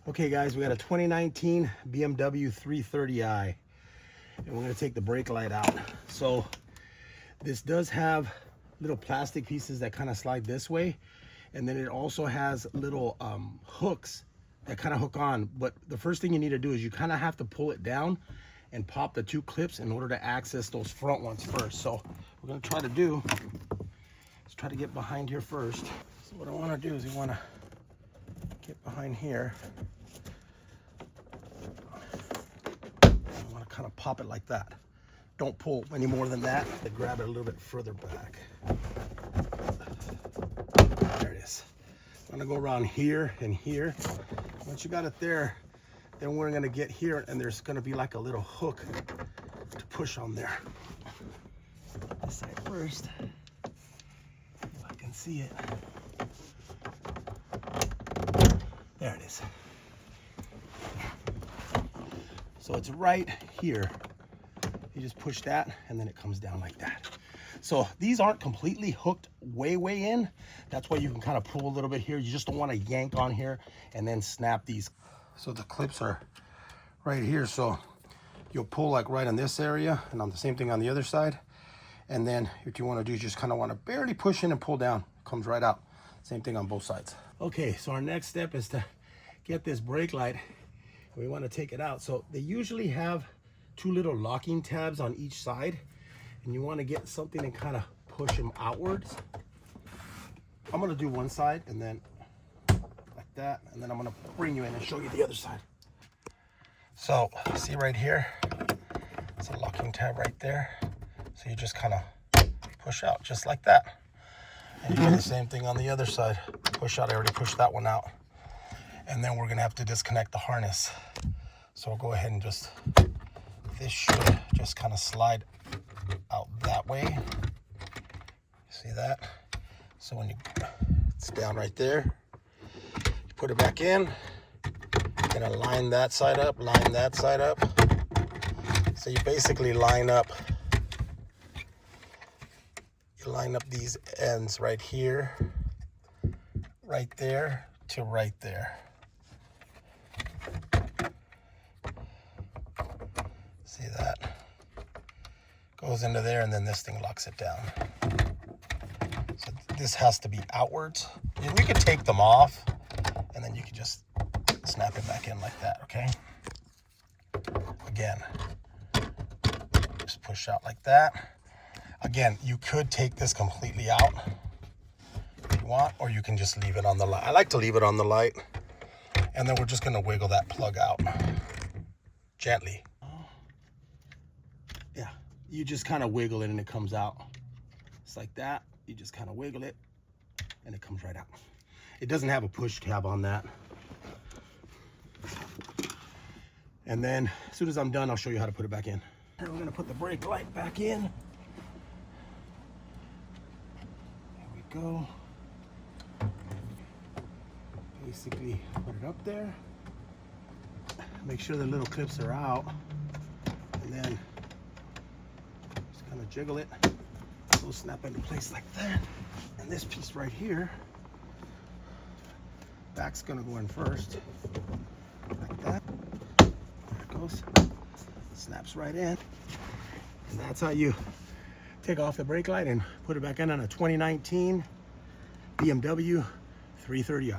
Okay guys, we got a 2019 BMW 330i, and we're gonna take the brake light out. So this does have little plastic pieces that kind of slide this way, and then it also has little hooks that kind of hook on. But the first thing you need to do is you kind of have to pull it down and pop the two clips in order to access those front ones first. So we're gonna try to do, let's try to get behind here first. So what I want to do is you want to get behind here. I want to kind of pop it like that. Don't pull any more than that. Grab it a little bit further back. There it is. I'm gonna go around here and here. Once you got it there, then we're gonna get here, and there's gonna be like a little hook to push on there. This side first, if I can see it. There it is. So it's right here. You just push that, and then it comes down like that. So these aren't completely hooked way in. That's why you can kind of pull a little bit here. You just don't want to yank on here and then snap these. So the clips are right here. So you'll pull like right in this area, and on the same thing on the other side. And then what you want to do is just kind of want to barely push in and pull down. Comes right out. Same thing on both sides. Okay, so our next step is to get this brake light. We want to take it out. So they usually have two little locking tabs on each side, and you want to get something and kind of push them outwards. I'm going to do one side and then like that, and then I'm going to bring you in and show you the other side. So see right here, it's a locking tab right there. So you just kind of push out just like that. And you do the same thing on the other side. Push out. I already pushed that one out. And then we're going to have to disconnect the harness. So we'll go ahead and just, this should just kind of slide out that way. See that? So when it's down right there, you put it back in. You're going to line that side up, line that side up. So you basically line up these ends right here, right there to right there. See that? Goes into there, and then this thing locks it down. So this has to be outwards. You could take them off, and then you could just snap it back in like that, okay? Again, just push out like that. Again, you could take this completely out if you want, or you can just leave it on the light. I like to leave it on the light, and then we're just gonna wiggle that plug out gently. Yeah, you just kind of wiggle it and it comes out. It's like that. You just kind of wiggle it and it comes right out. It doesn't have a push tab on that. And then as soon as I'm done, I'll show you how to put it back in. Here, we're gonna put the brake light back in. There we go. Basically put it up there. Make sure the little clips are out, and then just kind of jiggle it. It'll snap into place like that. And this piece right here, back's gonna go in first, like that. There it goes. Snaps right in. And that's how you take off the brake light and put it back in on a 2019 BMW 330i.